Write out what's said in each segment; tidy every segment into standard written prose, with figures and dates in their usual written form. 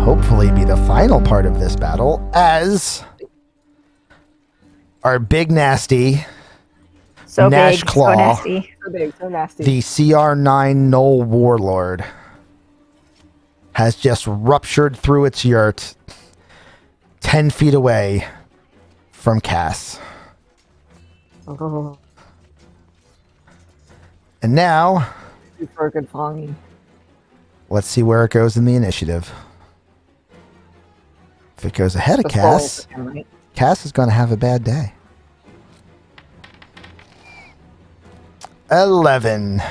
hopefully be the final part of this battle as our big nasty So Nash big, Claw, so nasty. So big, so nasty. the CR9 Null Warlord, has just ruptured through its yurt 10 feet away from Cass. Oh, And now, for a good flying. let's see where it goes in the initiative. If it goes ahead of The Cass, falls again, right? Cass is going to have a bad day. 11.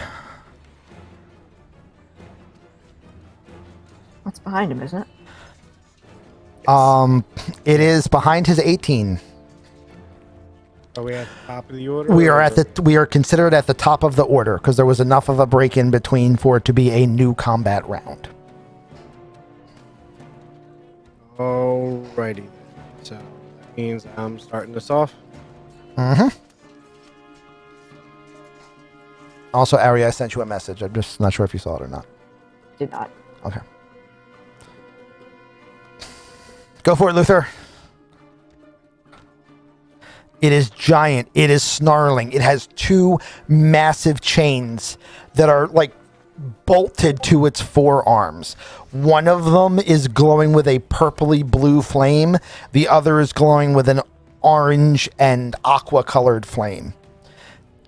What's behind him, isn't it? It is behind his 18. Are we at the top of the order? We are considered at the top of the order because there was enough of a break in between for it to be a new combat round. Alrighty then. So that means I'm starting this off. Mm-hmm. Also, Ari, I sent you a message. I'm just not sure if you saw it or not. Did not. Okay. Go for it, Luther. It is giant. It is snarling. It has two massive chains that are like bolted to its forearms. One of them is glowing with a purpley blue flame. The other is glowing with an orange and aqua colored flame.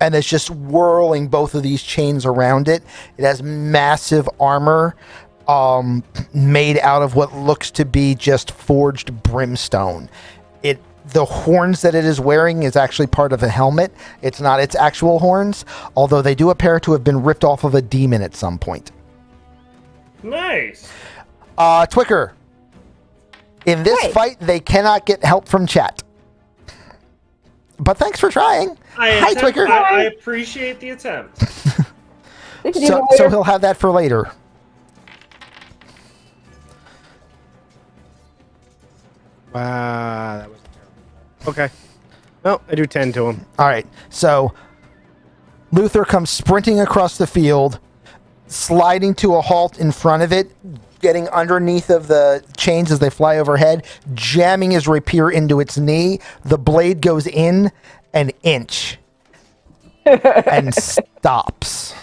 And it's just whirling both of these chains around it. It has massive armor made out of what looks to be just forged brimstone. The horns that it is wearing is actually part of a helmet. It's not its actual horns, although they do appear to have been ripped off of a demon at some point. Nice. Twicker, in this Hey. fight, they cannot get help from chat. But thanks for trying. Hi, Twicker. I appreciate the attempt. So he'll have that for later. Wow, that was terrible. Okay. Well, I do 10 to him. All right. So Luther comes sprinting across the field, sliding to a halt in front of it, getting underneath of the chains as they fly overhead, jamming his rapier into its knee. The blade goes in an inch and stops.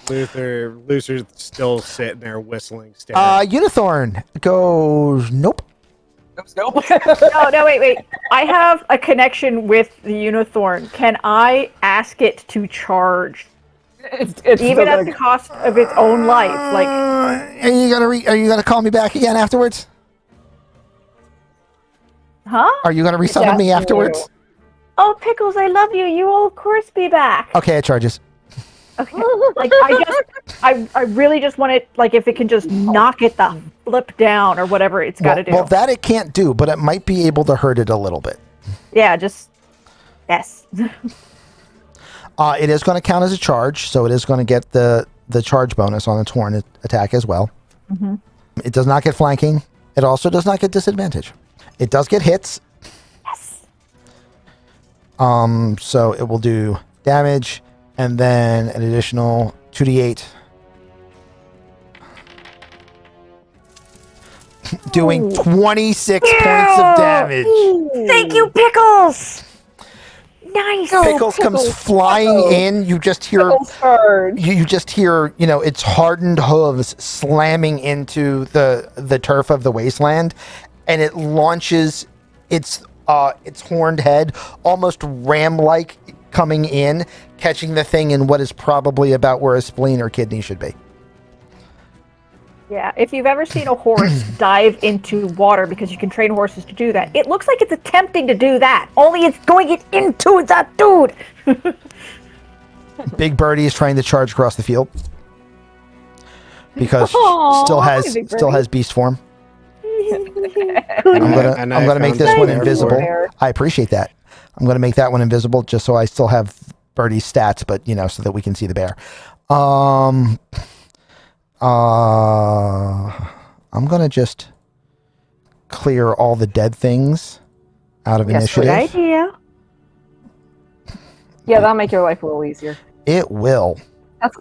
Luther's still sitting there whistling. Staring. Unithorn goes, nope. Nope. No, wait. I have a connection with the Unithorn. Can I ask it to charge? It's Even still at the cost of its own life? Like, Are you gonna call me back again afterwards? huh? Are you gonna resummon me asking afterwards? Oh, Pickles, I love you. You will, of course, be back. Okay, it charges. Okay. Like, I really just want it, like, if it can just knock it the flip down or whatever it's got to do. Well, that it can't do, but it might be able to hurt it a little bit. Yeah, just, yes. It is going to count as a charge, so it is going to get the charge bonus on its horn attack as well. Mm-hmm. It does not get flanking. It also does not get disadvantage. It does get hits. Yes. So it will do damage and then an additional 2d8. Doing 26 points of damage. Thank you, Pickles. Nice. Pickles comes flying in. You just hear you just hear, its hardened hooves slamming into the turf of the wasteland, and it launches its horned head almost ram-like coming in, catching the thing in what is probably about where a spleen or kidney should be. Yeah, if you've ever seen a horse dive into water, because you can train horses to do that, it looks like it's attempting to do that, only it's going into that dude. Big Birdie is trying to charge across the field because still has beast form. I'm gonna make this one invisible. I appreciate that. I'm gonna make that one invisible just so I still have Birdie's stats, but so that we can see the bear. I'm gonna just clear all the dead things out of initiative. Good idea. Yeah, that'll make your life a little easier. It will.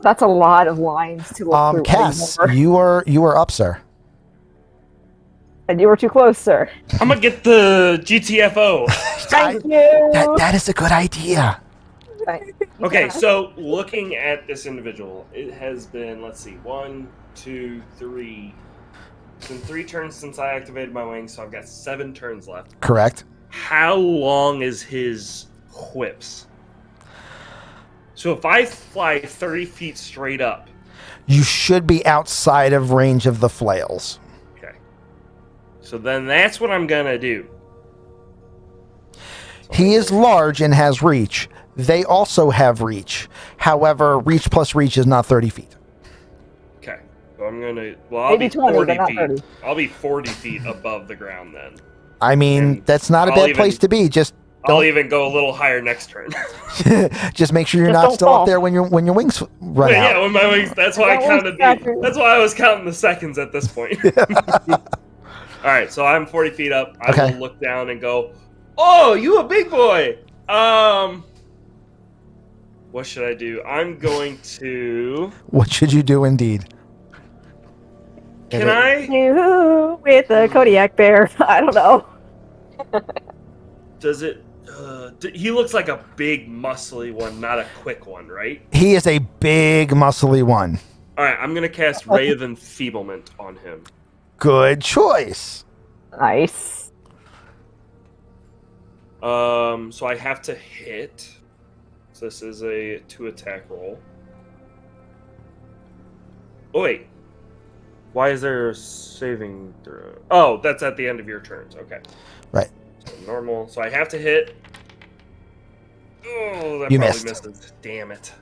That's a lot of lines to look through Cass, anymore. you are up, sir. And you were too close, sir. I'm gonna get the GTFO. Thank you. That is a good idea. Okay, Yeah. so looking at this individual, it has been, let's see, 1, 2, 3. It's been 3 turns since I activated my wings, so I've got 7 turns left. Correct. How long is his whips? So if I fly 30 feet straight up, You should be outside of range of the flails. okay. So then that's what I'm gonna do. He is large and has reach. They also have reach. However, reach plus reach is not 30 feet. Okay. So I'm gonna. Well, I'll Maybe be 20, 40 but not feet. 30. I'll be 40 feet above the ground then. I mean, And that's not a I'll bad even- place to be. Just I'll don't, even go a little higher next turn. just make sure you're Just not don't still fall. up there when your wings run out. Yeah, when my wings. That's why I That was counted. accurate. That's why I was counting the seconds at this point. All right, so I'm 40 feet up. I Okay. will look down and go, "Oh, you a big boy." What should I do? I'm going to. What should you do indeed? Can I? You with the Kodiak bear. I don't know. Does it? He looks like a big, muscly one, not a quick one, right? He is a big, muscly one. All right, I'm gonna cast Ray of Enfeeblement on him. Good choice. Nice. So I have to hit. So this is a 2 attack roll. Oh wait, why is there a saving throw? Oh, that's at the end of your turns. Okay. Right. So normal. So I have to hit. Oh, that You probably missed. misses. Damn it.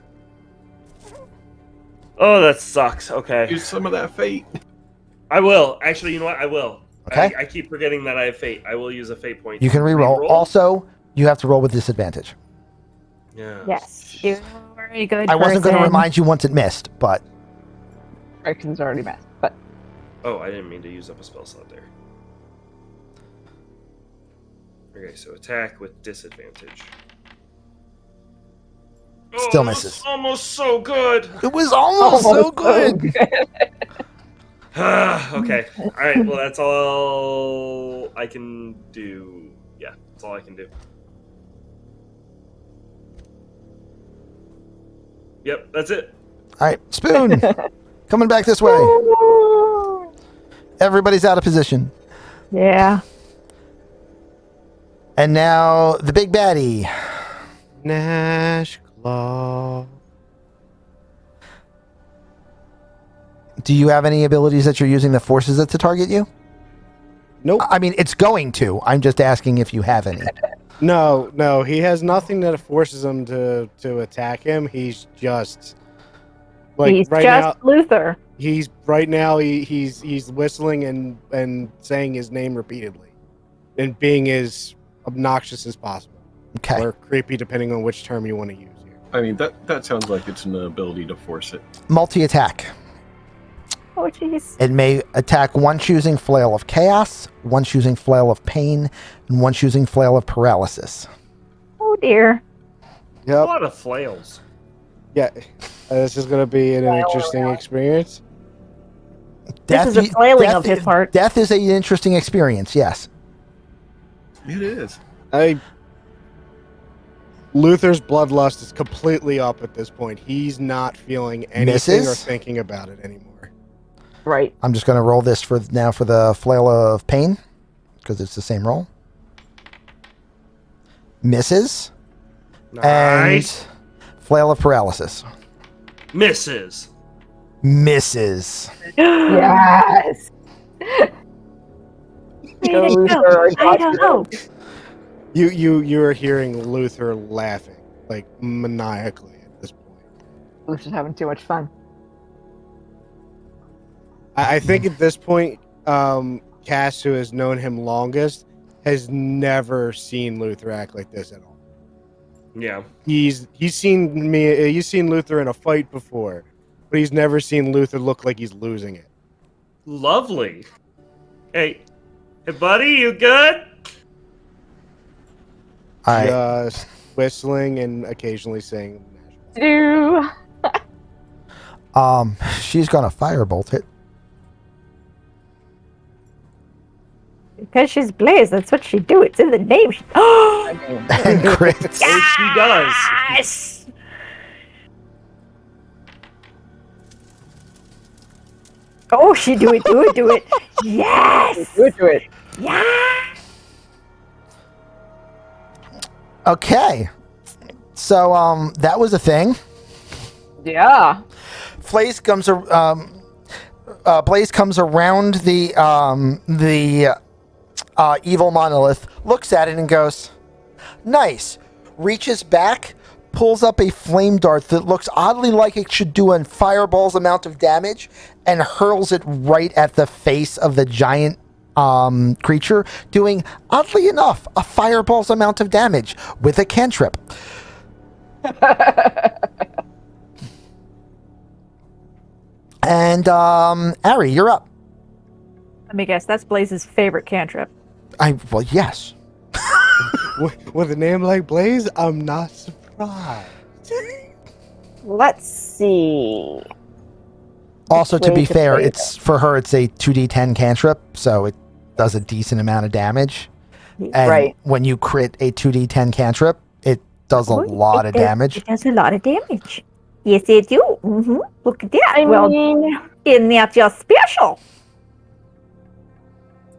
Oh, that sucks. Okay. Use some of that fate. I will. Actually, you know what? I will. Okay. I keep forgetting that I have fate. I will use a fate point. You can reroll. Also, you have to roll with disadvantage. Yeah. Yes, you're a good I wasn't going to person. remind you once it missed, but Action's already met. But Oh, I didn't mean to use up a spell slot there. Okay, so attack with disadvantage. Still Oh, misses. Almost so good. it was almost so good. Okay. All right. Well, that's all I can do. Yeah, that's all I can do. Yep, that's it. All right, Spoon, coming back this way. Everybody's out of position. Yeah. And now the big baddie. Nash Claw. Do you have any abilities that you're using that forces it to target you? Nope. I mean, it's going to. I'm just asking if you have any. No. He has nothing that forces him to attack him. He's just like He's right just now. Luther. He's whistling and saying his name repeatedly, and being as obnoxious as possible, Okay. or creepy, depending on which term you want to use here. I mean, that sounds like it's an ability to force it. Multi-attack. Oh, jeez. It may attack one choosing Flail of Chaos, one choosing Flail of Pain, and one choosing Flail of Paralysis. Oh, dear. A Yep. lot of flails. Yeah. This is going to be an interesting experience. This is a flailing of his heart. Death is an interesting experience, yes. It is. Luther's bloodlust is completely up at this point. He's not feeling anything or Misses? thinking about it anymore. right. I'm just going to roll this for the Flail of Pain, because it's the same roll. Misses. Nice. And Flail of Paralysis. Misses. Misses. Yes. Way to Luther, go. I don't know. You are hearing Luther laughing, like maniacally at this point. Lucia's having too much fun. I think at this point, Cass, who has known him longest, has never seen Luther act like this at all. Yeah. He's seen Luther in a fight before, but he's never seen Luther look like he's losing it. Lovely. Hey, buddy, you good? All right. Just whistling and occasionally saying. Do. She's gonna firebolt it. Because she's Blaze, that's what she do. It's in the name. I mean, And crits. She does. Yes! Oh, she do it, do it, do it. Yes! do it. Yeah! Okay. So that was a thing. Yeah. Blaze comes around the evil monolith, looks at it and goes, "Nice." Reaches back, pulls up a flame dart that looks oddly like it should do a fireball's amount of damage, and hurls it right at the face of the giant creature, doing, oddly enough, a fireball's amount of damage with a cantrip. And Ari, you're up. Let me guess, that's Blaze's favorite cantrip. Well, yes. With a name like Blaze, I'm not surprised. Let's see. Also, to Way be to fair, play it's for her. It's a 2d10 cantrip, so it does a decent amount of damage. And Right. when you crit a 2d10 cantrip, it does a lot of damage. It does a lot of damage. Yes, it do. Mm-hmm. Look at that. I Well, mean, isn't that just special?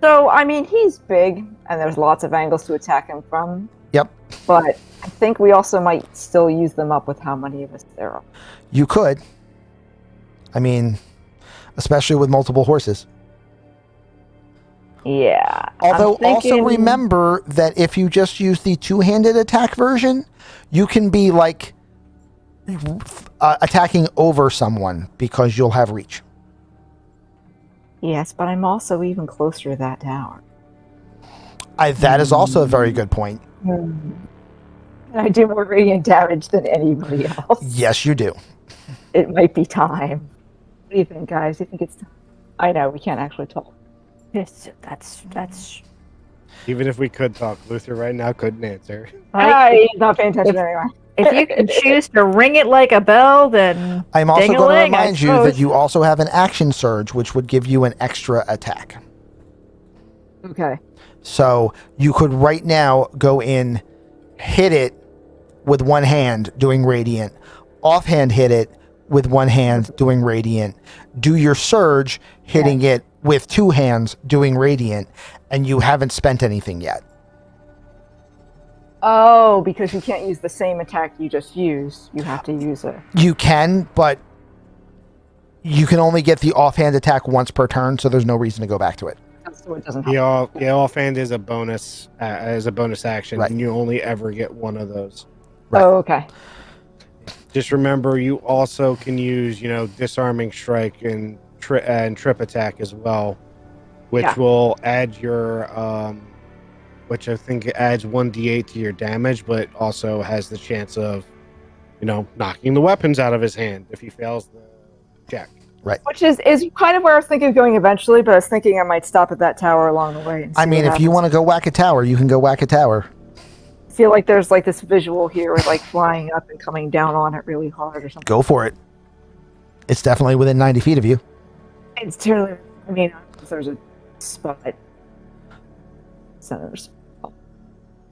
so I mean, he's big, and there's lots of angles to attack him from. Yep, But I think we also might still use them up with how many of us there are. you could. I mean, especially with multiple horses. Yeah. Although, I'm thinking- also remember that if you just use the two-handed attack version, you can be like attacking over someone because you'll have reach. Yes, but I'm also even closer to that tower. That is also a very good point. And I do more radiant damage than anybody else. Yes, you do. It might be time. What do you think, guys? Do you think it's time? I know, we can't actually talk. Yes, that's Even if we could talk, Luther right now couldn't answer. right. He's not paying attention anyway. If you can choose to ring it like a bell, then I'm also going to ding-a-ling, I remind you that suppose. you also have an action surge, which would give you an extra attack. Okay. So you could right now go in, hit it with one hand, doing radiant, offhand hit it with one hand, doing radiant, do your surge, hitting it with two hands, doing radiant, and you haven't spent anything yet. Oh, because you can't use the same attack you just used. You have to use it. You can, but you can only get the offhand attack once per turn, so there's no reason to go back to it. So it doesn't help. The offhand is a bonus action, Right. and you only ever get one of those. Right. Oh, okay. Just remember, you also can use, disarming strike and trip attack as well, which Yeah. will add your, which I think adds 1d8 to your damage, but also has the chance of, knocking the weapons out of his hand if he fails the check. Which is kind of where I was thinking of going eventually, but I was thinking I might stop at that tower along the way. And I mean, if you want to go whack a tower, you can go whack a tower. I feel like there's like this visual here with like flying up and coming down on it really hard or something. Go for it. It's definitely within 90 feet of you. It's terribly. I mean, if there's a spot. Centers.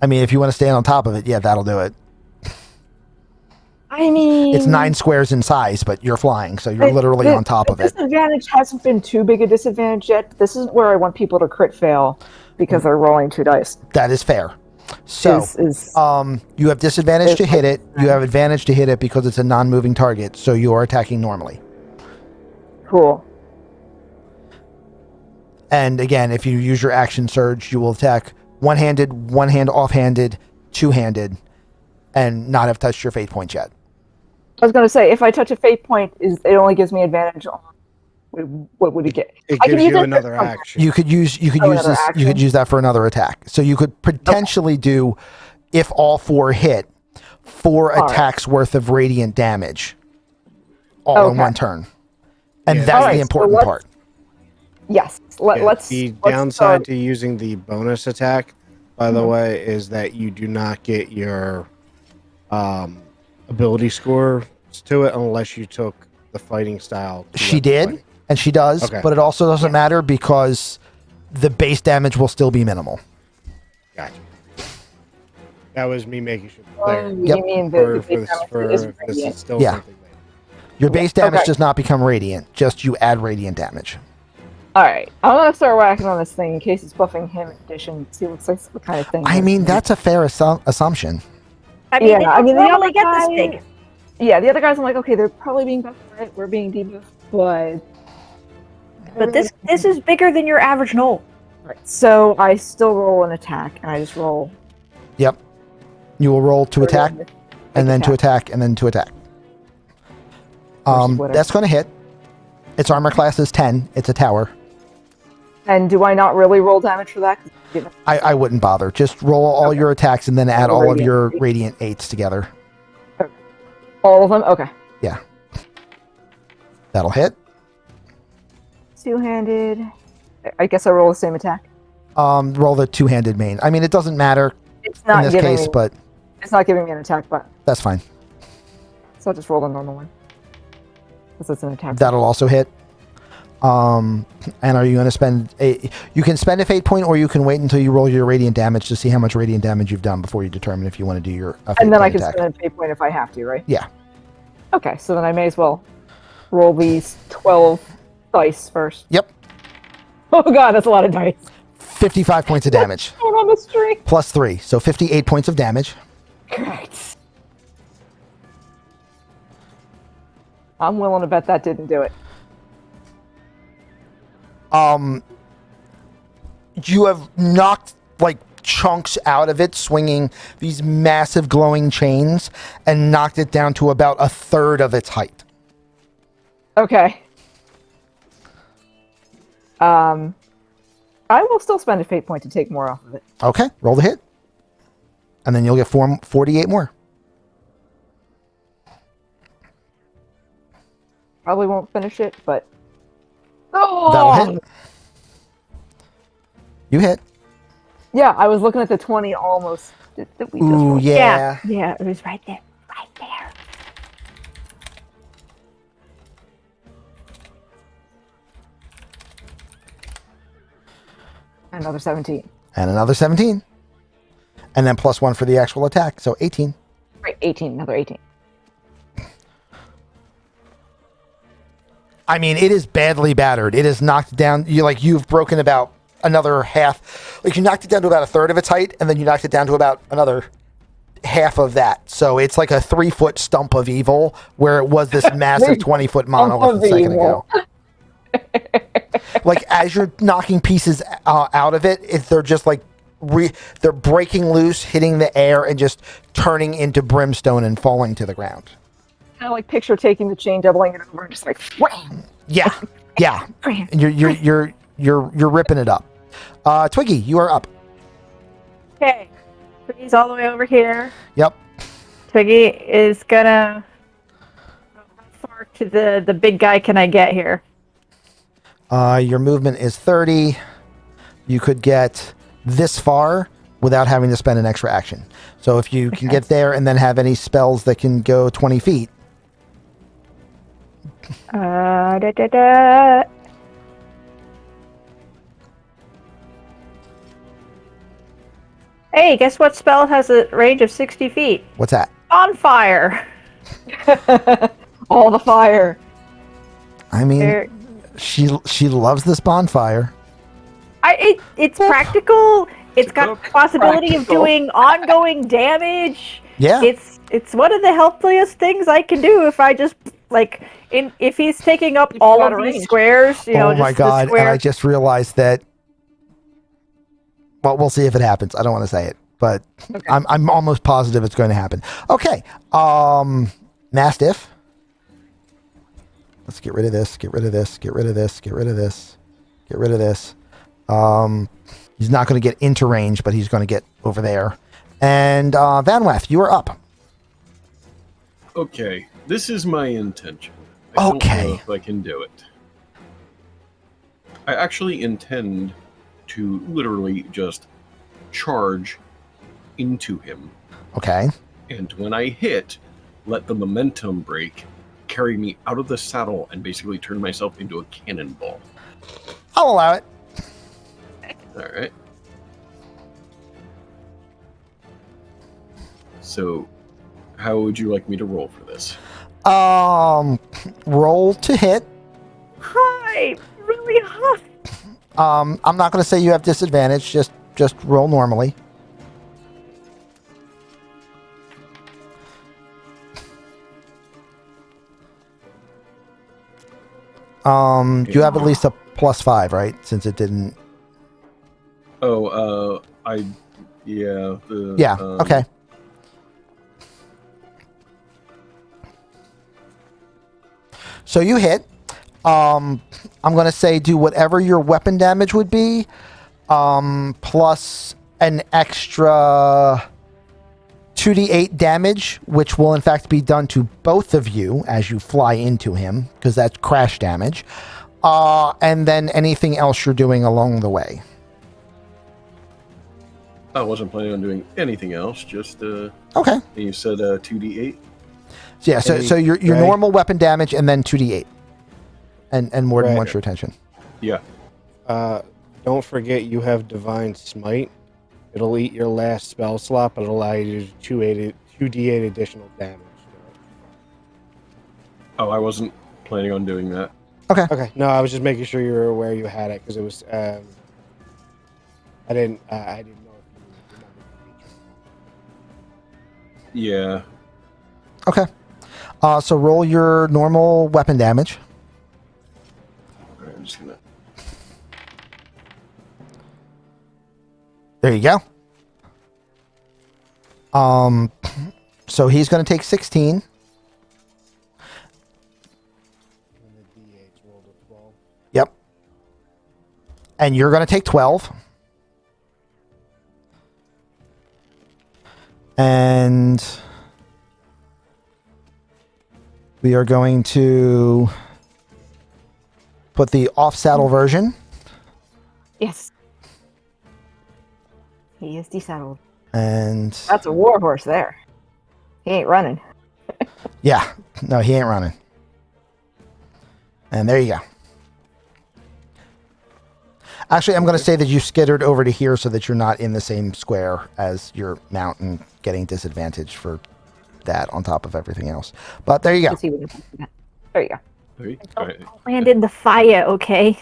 I mean, if you want to stand on top of it, yeah, that'll do it. I mean, It's 9 squares in size, but you're flying, so you're literally on top of the it. disadvantage hasn't been too big a disadvantage yet. This isn't where I want people to crit fail because they're rolling 2 dice. That is fair. So, Is you have disadvantage to is- hit it. You have advantage to hit it because it's a non-moving target, so you are attacking normally. cool. And again, if you use your action surge, you will attack one-handed, one hand offhanded, two-handed, and not have touched your fate point yet. I was going to say, if I touch a fate point, it only gives me advantage on. What would it get? It I can gives use you it for another something. action. You could use another this. You could action? use that for another attack. So you could potentially do, if all 4 hit, 4 All right. attacks worth of radiant damage, all in Okay. one turn, and Yeah. that's All right, the so important let's- part. Yes. Yeah, Let's. the let's downside start- to using the bonus attack, by the way, is that you do not get your ability score to it unless you took the fighting style. to She weapon did, fighting. and she does, Okay. but it also doesn't matter because the base damage will still be minimal. Gotcha. That was me making sure. You mean the for base this, damage for is this radiant. is still Yeah. something later. Your base damage okay. does not become radiant, just you add radiant damage. All right, I'm gonna start whacking on this thing in case it's buffing him in addition. See what kind of thing. I mean, that's a fair assumption. I mean, Yeah, they I don't mean, the normally other get this guy- big. Yeah, the other guys, I'm like, okay, they're probably being buffed for it. We're being debuffed, but. But this is bigger than your average knoll. Right. So I still roll an attack, and I just roll. Yep. You will roll to attack, and then to attack, and then to attack. Whatever. That's going to hit. Its armor class is 10. It's a tower. And do I not really roll damage for that? 'Cause I wouldn't bother. Just roll all your attacks and then add all of your radiant 8s together. all of them? Okay. That'll hit. Two-handed. I guess I roll the same attack. Roll the two-handed main. I mean, it doesn't matter It's in not this giving case, me. but It's not giving me an attack button, that's fine. so I'll just roll the normal one. Because it's an attack. That'll also hit. And are you going to spend a... You can spend a fate point, or you can wait until you roll your radiant damage to see how much radiant damage you've done before you determine if you want to do your fate And then I point can attack. spend a fate point if I have to, right? Yeah. Okay, so then I may as well roll these 12 dice first. Yep. Oh god, that's a lot of dice. 55 points of damage. Going on the street. Plus 3. So 58 points of damage. Great. I'm willing to bet that didn't do it. You have knocked like chunks out of it, swinging these massive glowing chains, and knocked it down to about a third of its height. Okay. I will still spend a fate point to take more off of it. Okay, roll the hit. And then you'll get 48 more. Probably won't finish it, but... Oh! That'll hit. You hit. Yeah, I was looking at the 20 almost that we just Ooh, rolled. yeah. Yeah, it was right there. Right there. Another 17. And another 17. And then plus 1 for the actual attack, so 18. Right, 18. Another 18. I mean, it is badly battered. It is knocked down. You've broken about another half. Like, you knocked it down to about a third of its height, and then you knocked it down to about another half of that. So it's like a 3-foot stump of evil, where it was this massive 20-foot monolith a second ago. Like, as you're knocking pieces out of it, they're just like they're breaking loose, hitting the air, and just turning into brimstone and falling to the ground. Kind of like picture taking the chain, doubling it over, and just like wham! Yeah, yeah. Wham! And you're ripping it up. Twiggy, you are up. Okay. Twiggy's all the way over here. Yep. Twiggy is gonna... How far to the big guy can I get here? Your movement is 30. You could get this far without having to spend an extra action. So if you can get there and then have any spells that can go 20 feet. Da, da, da. Hey, guess what spell has a range of 60 feet? What's that? Bonfire! All the fire. I mean, There- she loves this bonfire. It's practical. It's got cook. possibility of Practical. doing ongoing damage. Yeah. It's one of the healthiest things I can do if I just if he's taking up You've all got of a these range. squares, Oh just my the god! And square. I just realized that. Well, we'll see if it happens. I don't want to say it, but Okay. I'm almost positive it's going to happen. Okay. Mastiff. Let's get rid of this. Get rid of this. Get rid of this. Get rid of this. Get rid of this. He's not going to get into range, but he's going to get over there. And Van Weth, you are up. Okay, this is my intention. I don't Okay. know if I can do it. I actually intend to literally just charge into him, Okay. and when I hit, let the momentum break, carry me out of the saddle and basically turn myself into a cannonball. I'll allow it. All right. So, how would you like me to roll for this? Roll to hit. Hi, really hot. I'm not going to say you have disadvantage. Just roll normally. You have at least a +5, right? Since it didn't. Oh, yeah. Yeah. Okay. So you hit. I'm going to say do whatever your weapon damage would be, plus an extra 2d8 damage, which will in fact be done to both of you as you fly into him, because that's crash damage. And then anything else you're doing along the way. I wasn't planning on doing anything else. Just Okay. you said 2d8. So yeah. So your Ray. normal weapon damage and then 2d8, and more than Ray. once your attention. Yeah. Don't forget you have Divine Smite. It'll eat your last spell slot, but it'll allow you to do 2d8 additional damage. Oh, I wasn't planning on doing that. Okay, no, I was just making sure you were aware you had it because it was. I didn't know if you remembered the feature. Yeah. Okay. So roll your normal weapon damage. All right, I'm just gonna. There you go. So he's going to take 16. And the d8's rolled a 12. Yep. And you're going to take 12. And we are going to put the off-saddle version. Yes. He is desaddled. And That's a war horse there. He ain't running. yeah, no, he ain't running. And there you go. Actually, I'm going to say that you skittered over to here so that you're not in the same square as your mount and getting disadvantage for that on top of everything else. But there you go. Let's see what happens to that. There you go. Okay. All right. Land in the fire, okay?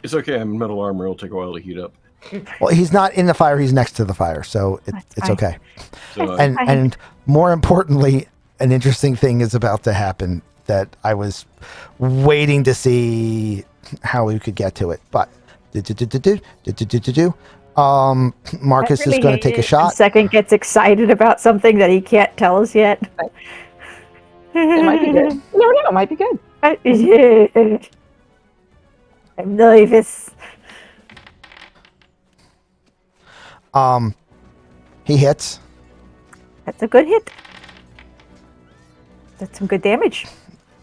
It's okay. I'm in metal armor. It'll take a while to heat up. Well, he's not in the fire. He's next to the fire, so That's it's fine. okay. So, And fine. and more importantly, an interesting thing is about to happen that I was waiting to see how we could get to it. But Marcus is going to take a shot. Second gets excited about something that he can't tell us yet. It might be good. You never know. It might be good. I'm nervous. He hits. That's a good hit. That's some good damage.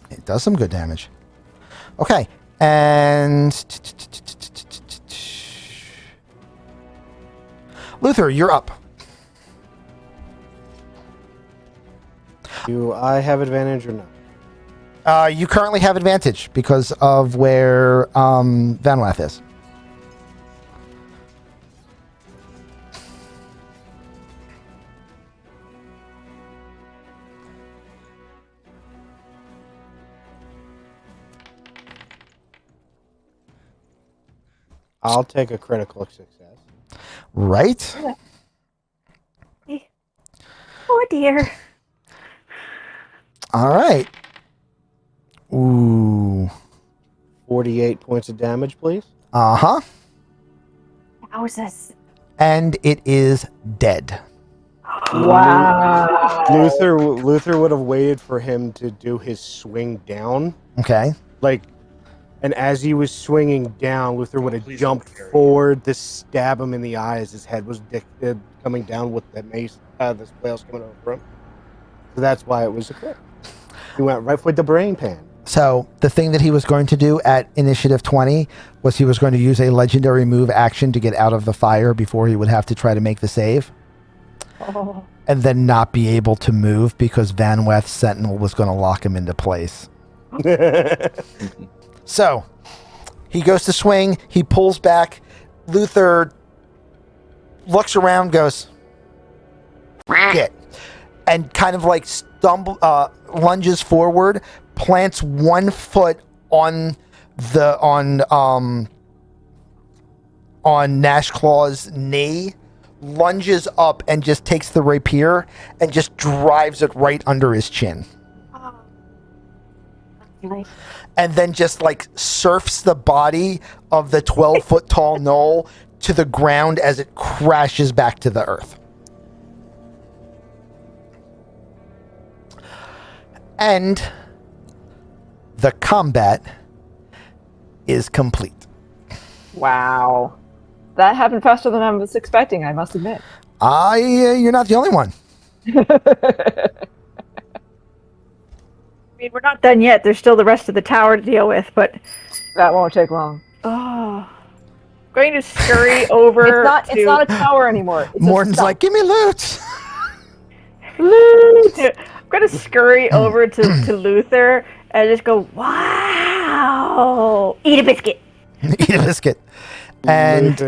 It does some good damage. Okay, and Luther, you're up. Do I have advantage or not? You currently have advantage because of where Vanwath is. I'll take a critical success. Right? Oh dear. All right. Ooh. 48 points of damage, please. Uh-huh. Wowzers. And it is dead. Wow. Luther would have waited for him to do his swing down. Okay. And as he was swinging down, Luther would have Please jumped don't carry. forward to stab him in the eye as his head was coming down with the mace, the flails coming over him. So that's why it was a crit. He went right for the brain pan. So the thing that he was going to do at initiative 20 was he was going to use a legendary move action to get out of the fire before he would have to try to make the save. Oh. and then not be able to move because Van Weth's sentinel was going to lock him into place. So he goes to swing. He pulls back. Luther looks around, goes, "Get," and kind of like lunges forward, plants one foot on Nashclaw's knee, lunges up and just takes the rapier and just drives it right under his chin. And then just like surfs the body of the 12-foot tall gnoll to the ground as it crashes back to the earth. And the combat is complete. Wow. That happened faster than I was expecting, I must admit. You're not the only one. I mean, we're not done yet. There's still the rest of the tower to deal with, but That won't take long. I'm going to scurry over. It's not a tower anymore. It's Morton's like, "Give me loot." I'm going to scurry over to Luther and just go, "Wow! Eat a biscuit." Eat a biscuit. And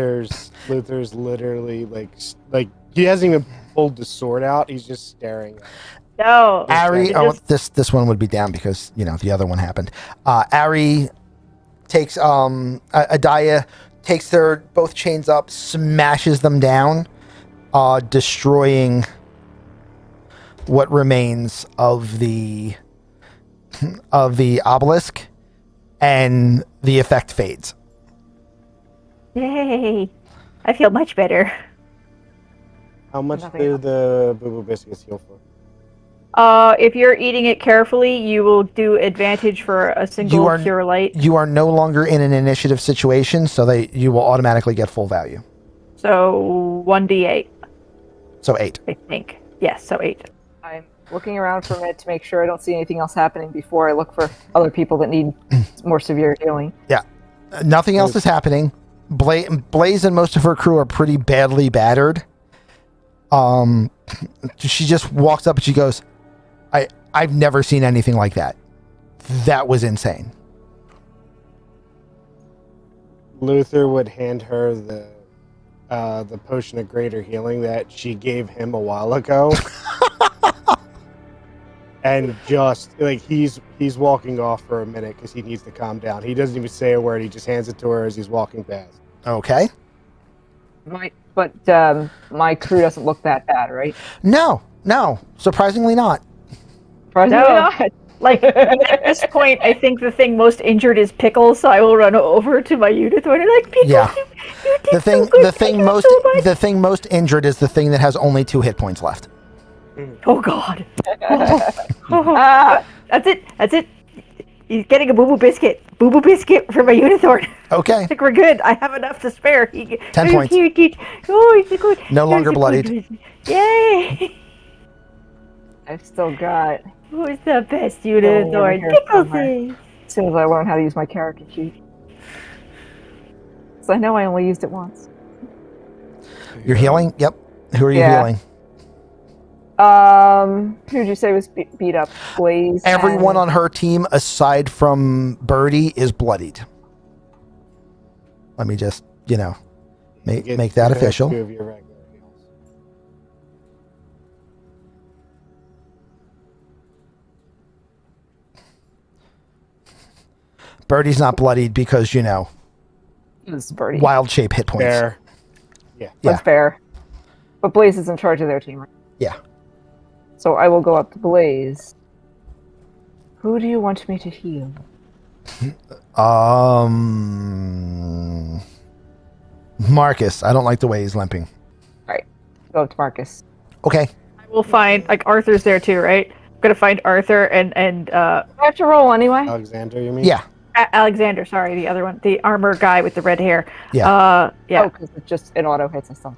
Luther's literally like he hasn't even pulled the sword out. He's just staring at it. No. Ari, Just- this one would be down because the other one happened. Ari takes Adaya takes their both chains up, smashes them down, destroying what remains of the obelisk, and the effect fades. Yay! I feel much better. How much Nothing do else. the Boo Boo Biscuits heal for? If you're eating it carefully, you will do advantage for a single cure light. You are no longer in an initiative situation, so you will automatically get full value. So 1d8, So 8. I think. Yes, so 8. I'm looking around for a minute to make sure I don't see anything else happening before I look for other people that need more severe healing. Nothing else is happening. Blaze and most of her crew are pretty badly battered. She just walks up and she goes, I've never seen anything like that. That was insane. Luther would hand her the potion of greater healing that she gave him a while ago. And just like he's walking off for a minute because he needs to calm down. He doesn't even say a word. He just hands it to her as he's walking past. Okay. But my crew doesn't look that bad, right? No. Surprisingly not. Surprisingly No. not. Like, at this point, I think the thing most injured is Pickles, so I will run over to my Unithorn and like, Pickles, Yeah. you did so good. Thank you so much." The thing most injured is the thing that has only 2 hit points left. Oh, God. Ah, That's it. He's getting a boo-boo biscuit. Boo-boo biscuit for my Unithorn. Okay. I think we're good. I have enough to spare. 10 points. Oh, he's a good. No longer he's a bloodied. good- Yay! I've still got. Who's the best over Unithorn? here Pickles somewhere. is. As soon as I learn how to use my character sheet. So I know I only used it once. You're healing? Yep. Who are you Yeah. healing? Who'd you say was beat up? Blaze. Everyone and- on her team, aside from Birdie, is bloodied. Let me just, make that Get official. 2 of your regular heals. Birdie's not bloodied because, This is Birdie. wild shape hit points. There. That's Yeah. fair. But Blaze is in charge of their team, right? Yeah. So I will go up to Blaze. Who do you want me to heal? Marcus. I don't like the way he's limping. Go up to Marcus. Okay. I will find, like, Arthur's there too, right? I'm gonna find Arthur and I have to roll anyway. Alexander, you mean? Yeah. Alexander, sorry, the other one, the armor guy with the red hair. Yeah. Yeah. Oh, because it just it auto hits and stuff.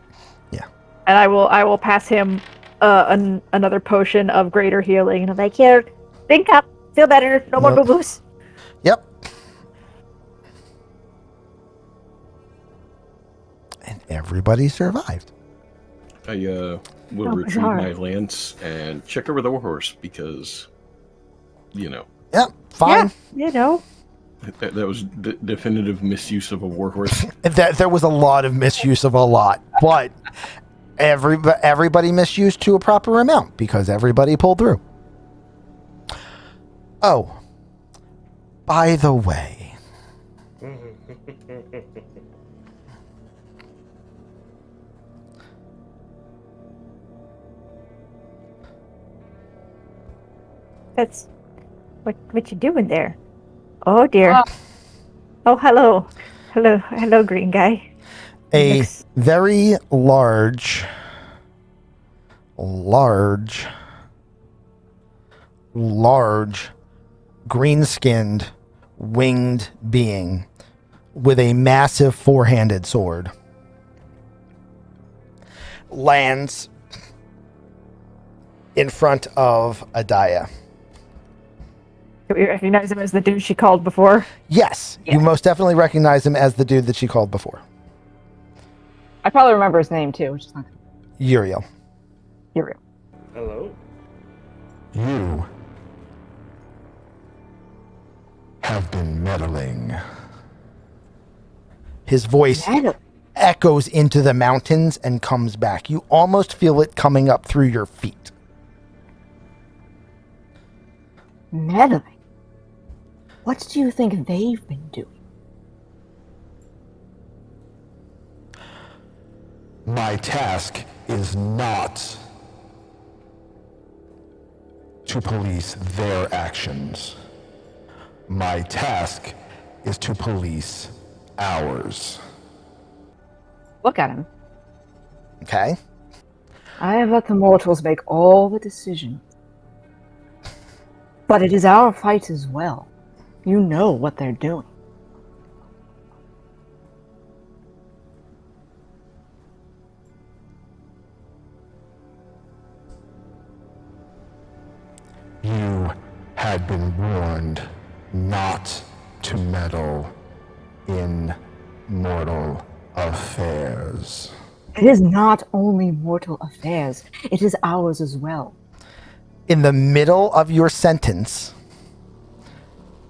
And I will pass him another potion of greater healing, and I'm like, here, drink up, feel better, no more Nope. boo-boos. Yep. And everybody survived. I will Oh, retrieve bizarre. my lance and check over the warhorse because, Yep, Yeah, fine. you know. that was definitive misuse of a warhorse. That there was a lot of misuse of a lot, but everybody misused to a proper amount because everybody pulled through. Oh, by the way, That's what you doing there? Oh dear. Oh, hello. Hello, green guy. a Looks- very large, green-skinned, winged being with a massive four-handed sword lands in front of Adaya. Do we recognize him as the dude she called before? Yes, you most definitely recognize him as the dude that she called before. I probably remember his name too, which is not Uriel. Uriel. Hello? You have been meddling. His voice echoes into the mountains and comes back. You almost feel it coming up through your feet. Meddling. What do you think they've been doing? My task is not to police their actions. My task is to police ours. Look at him. Okay? I have let the mortals make all the decisions. But it is our fight as well. You know what they're doing. You had been warned not to meddle in mortal affairs. It is not only mortal affairs, it is ours as well. In the middle of your sentence,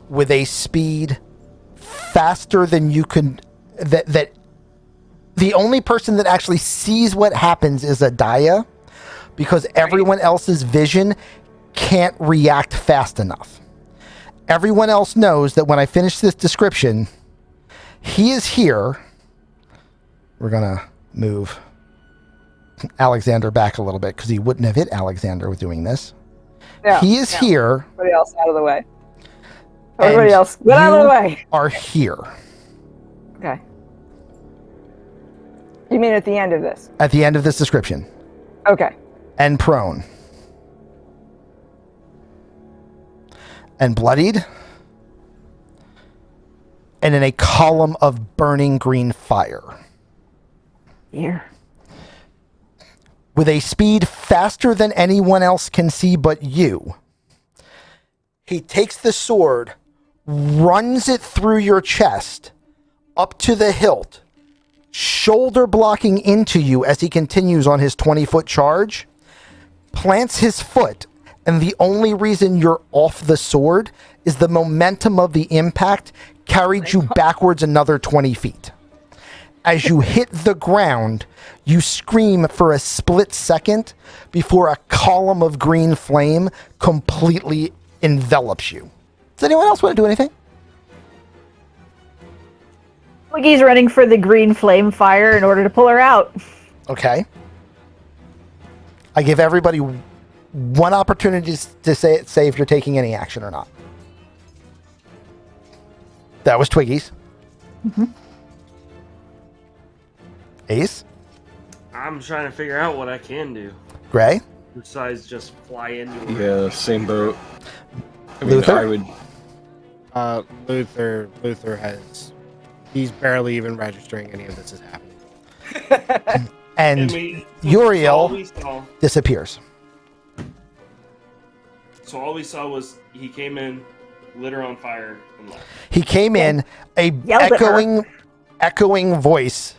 with a speed faster than you can, that the only person that actually sees what happens is Adaya, because everyone else's vision can't react fast enough. Everyone else knows that when I finish this description, he is here. We're gonna move Alexander back a little bit because he wouldn't have hit Alexander with doing this. Yeah, He is here. Everybody else out of the way. and Everybody else, get out of the you way. Are here Okay. You mean at the end of this? at the end of this description Okay. and prone and bloodied and in a column of burning green fire. Here. With a speed faster than anyone else can see but you, he takes the sword, runs it through your chest, up to the hilt, shoulder blocking into you as he continues on his 20-foot charge, plants his foot, and the only reason you're off the sword is the momentum of the impact carried you backwards another 20 feet. As you hit the ground, you scream for a split second before a column of green flame completely envelops you. Does anyone else want to do anything? Twiggy's running for the green flame fire in order to pull her out. Okay. I give everybody one opportunity to say if you're taking any action or not. That was Twiggy's. Mm-hmm. Ace? I'm trying to figure out what I can do Gray? besides just fly into it. Yeah, same boat. I mean, Luther? I would. Luther has. He's barely even registering any of this is happening. And So Uriel all we saw, disappears. so all we saw was he came in, lit her on fire, and left. He came in, a Yelled at her. echoing voice,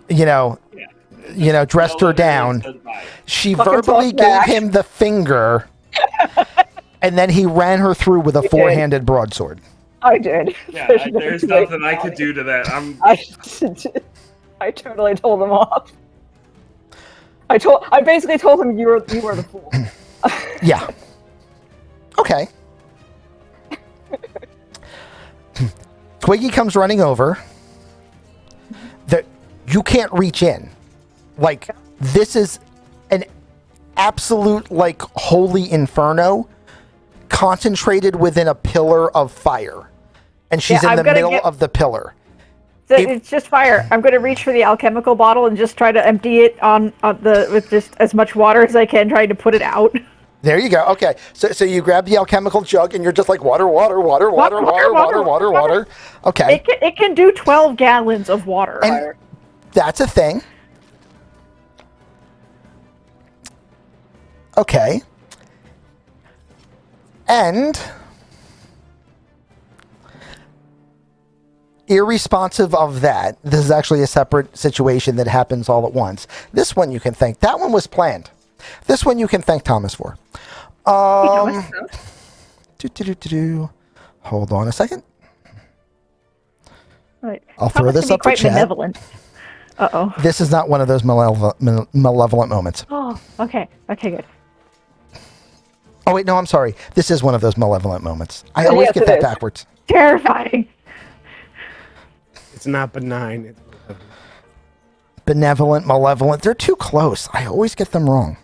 you know, Yeah. dressed her down. She Fucking verbally talk gave back. him the finger, and then he ran her through with a did. four-handed broadsword. I did. Yeah, there's nothing I could do to that. I totally told him off. I basically told him you were the fool. Yeah. Okay. Twiggy comes running over. You can't reach in. Like, this is an absolute, like, holy inferno concentrated within a pillar of fire. And she's Yeah, in I'm the gonna middle get- of the pillar. So it's just fire. I'm going to reach for the alchemical bottle and just try to empty it with just as much water as I can, trying to put it out. There you go. Okay. So you grab the alchemical jug and you're just like water. Okay. It can do 12 gallons of water. And that's a thing. Okay. And irresponsive of that, this is actually a separate situation that happens all at once. This one you can thank. That one was planned. This one you can thank Thomas for. Hold on a second. Right. I'll throw Thomas this can be up for quite chat. benevolent. Uh-oh. This is not one of those malevolent moments. Oh, okay. Okay, good. Oh, wait, no, I'm sorry. This is one of those malevolent moments. I always Yes, get it that is. backwards. Terrifying. It's not benign. It's Benevolent, malevolent, they're too close. I always get them wrong.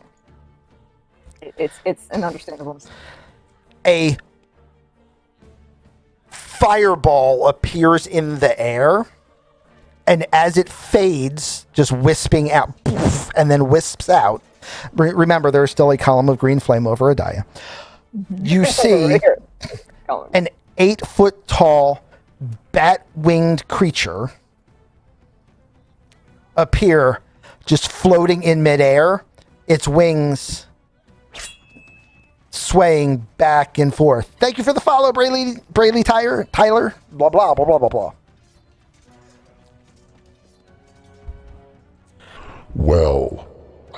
It's an understandable mistake. A fireball appears in the air, and as it fades, just wisping out, poof, and then wisps out. Remember, there's still a column of green flame over Adaya. You see an 8-foot tall, bat-winged creature appear, just floating in midair, its wings swaying back and forth. Thank you for the follow, Brayley Tyler. Blah, blah, blah, blah, blah, blah. Well,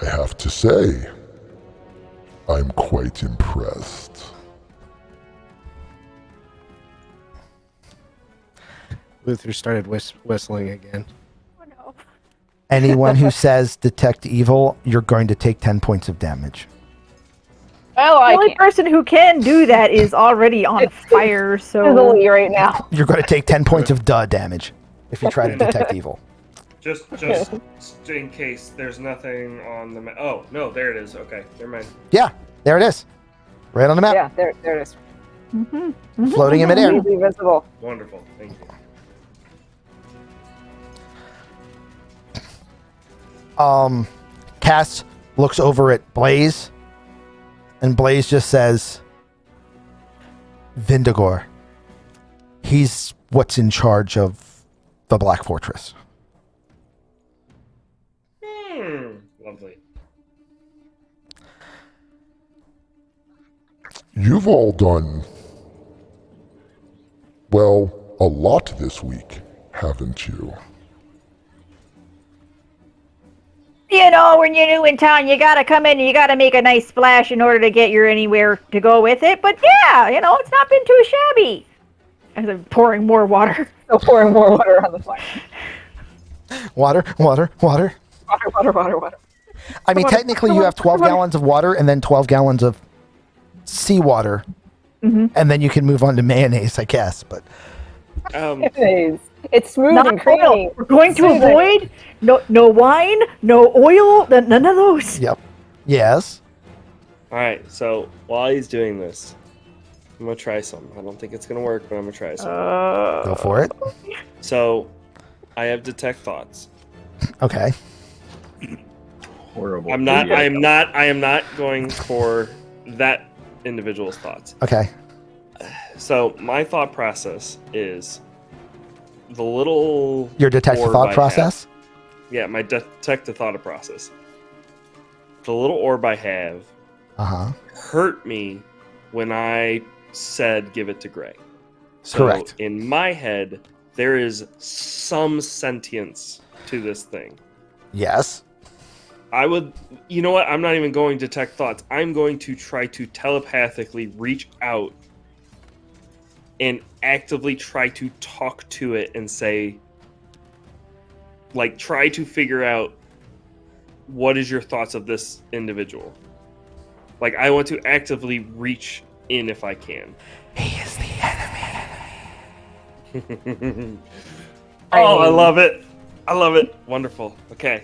I have to say, I'm quite impressed. Luther started whistling again. Oh, no. Anyone who says detect evil, you're going to take 10 points of damage. Well, The I only can't. person who can do that is already on fire, so... Fizzily right now. You're going to take 10 points of damage if you try to detect evil. Just in case there's nothing on the map. Oh, no, there it is. Okay, never mind. Yeah, there it is. Right on the map. Yeah, there it is. Floating in midair. Easily visible. Wonderful. Thank you. Cass looks over at Blaze, and Blaze just says, Vindigor. He's what's in charge of the Black Fortress. Lovely. You've all done, well, a lot this week, haven't you? You know, when you're new in town, you gotta come in and you gotta make a nice splash in order to get your anywhere to go with it. But yeah, it's not been too shabby. As I'm pouring more water. So pouring more water on the fire. Water. Water. I mean, technically you have 12 gallons of water and then 12 gallons of seawater. And then you can move on to mayonnaise, I guess. But It's smooth Not and creamy. oil. We're going to Smooth and- avoid no wine, no oil, none of those. Yep. Yes. All right, so while he's doing this, I'm going to try some. I don't think it's going to work, but I'm going to try some. Go for it. So I have detect thoughts. Okay. Horrible. I am not going for that individual's thoughts. Okay. So my thought process is the little Your detect orb thought I process? have- yeah, my detect the thought process. The little orb I have Uh-huh. hurt me when I said give it to Gray. So Correct. in my head, there is some sentience to this thing. Yes. I would, you know what? I'm not even going to detect thoughts. I'm going to try to telepathically reach out and actively try to talk to it and say, like, try to figure out what is your thoughts of this individual. Like, I want to actively reach in if I can. He is the enemy. Oh, I love it. I love it. Wonderful. Okay.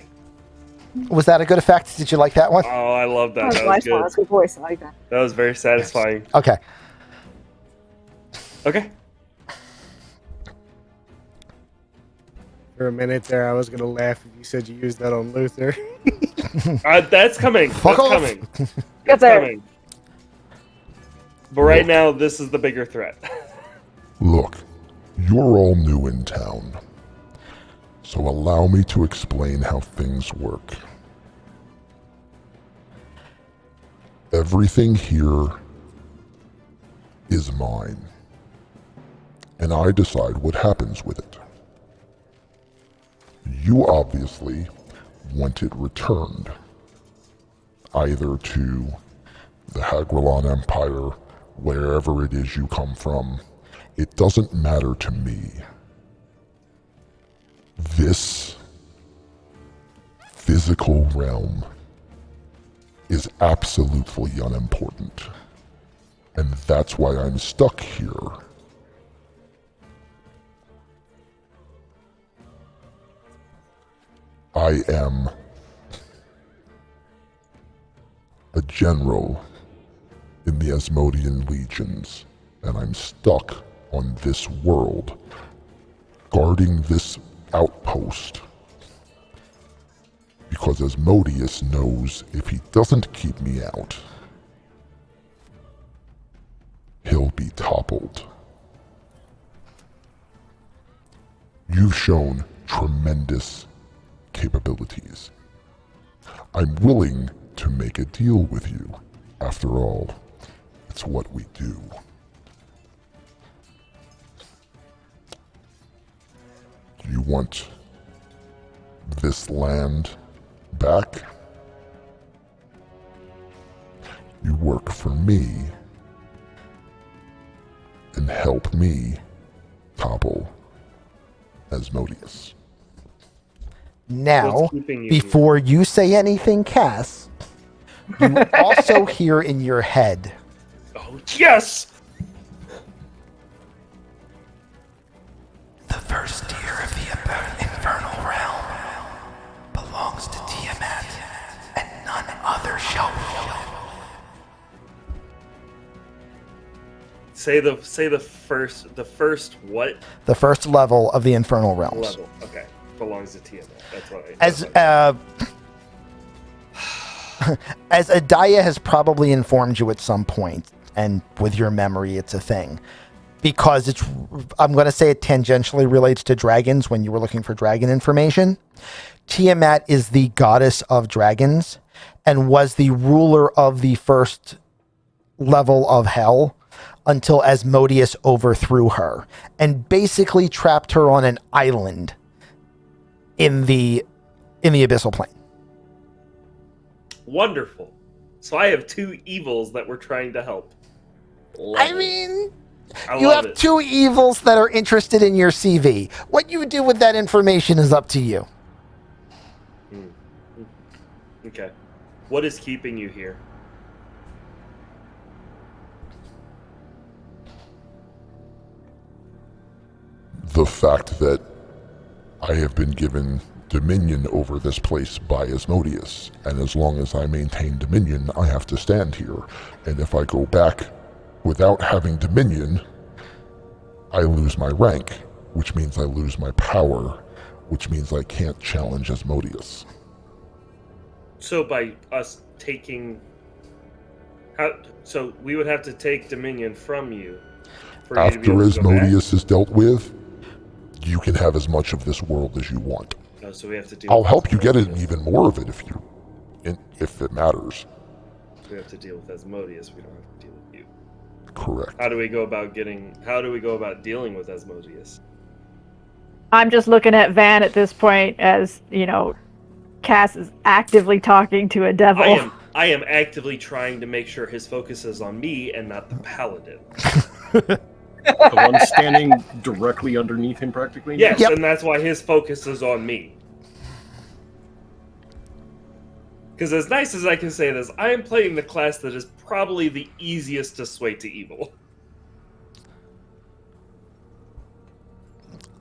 Was that a good effect? Did you like that one? Oh, I love that. That was That a was nice one. good. That's a good voice. I like that. That was very satisfying. Okay. Okay. For a minute there, I was gonna laugh if you said you used that on Luther. That's coming. Fuck That's off. coming. Get That's there. coming. But right now, this is the bigger threat. Look, you're all new in town, so allow me to explain how things work. Everything here is mine, and I decide what happens with it. You obviously want it returned, either to the Hagralon Empire, wherever it is you come from. It doesn't matter to me. This physical realm is absolutely unimportant. And that's why I'm stuck here. I am a general in the Asmodean legions, and I'm stuck on this world, guarding this outpost. Because Asmodeus knows if he doesn't keep me out, he'll be toppled. You've shown tremendous capabilities. I'm willing to make a deal with you. After all, it's what we do. Do you want this land back? You work for me and help me topple Asmodeus. Now, What's keeping you before you say anything, Cass, you also hear in your head, Oh, yes! the first tier of the infernal realm belongs to Tiamat, and none other shall rule it. Say the first what The first level of the infernal realms. level? Okay, belongs to Tiamat. That's what I. As that's what as Adaya has probably informed you at some point, and with your memory, it's a thing. Because it's, I'm going to say it tangentially relates to dragons when you were looking for dragon information. Tiamat is the goddess of dragons and was the ruler of the first level of hell until Asmodeus overthrew her and basically trapped her on an island in the abyssal plane. Wonderful. So I have two evils that we're trying to help. Love I it. mean, I you love have it. two evils that are interested in your CV. What you do with that information is up to you. Okay. What is keeping you here? The fact that I have been given dominion over this place by Asmodeus, and as long as I maintain dominion, I have to stand here. And if I go back without having dominion, I lose my rank, which means I lose my power, which means I can't challenge Asmodeus. So by us taking, so we would have to take dominion from you for you to be After able to go back? Asmodeus is dealt with, you can have as much of this world as you want. Oh, so we have to deal. I'll with help you get it Asmodeus. even more of it if it matters. We have to deal with Asmodeus. We don't have to deal with you. Correct. How do we go about dealing with Asmodeus? I'm just looking at Van at this point as, Cass is actively talking to a devil. I am actively trying to make sure his focus is on me and not the paladin. The one standing directly underneath him, practically. Yes, Yep. and that's why his focus is on me. Because as nice as I can say this, I am playing the class that is probably the easiest to sway to evil.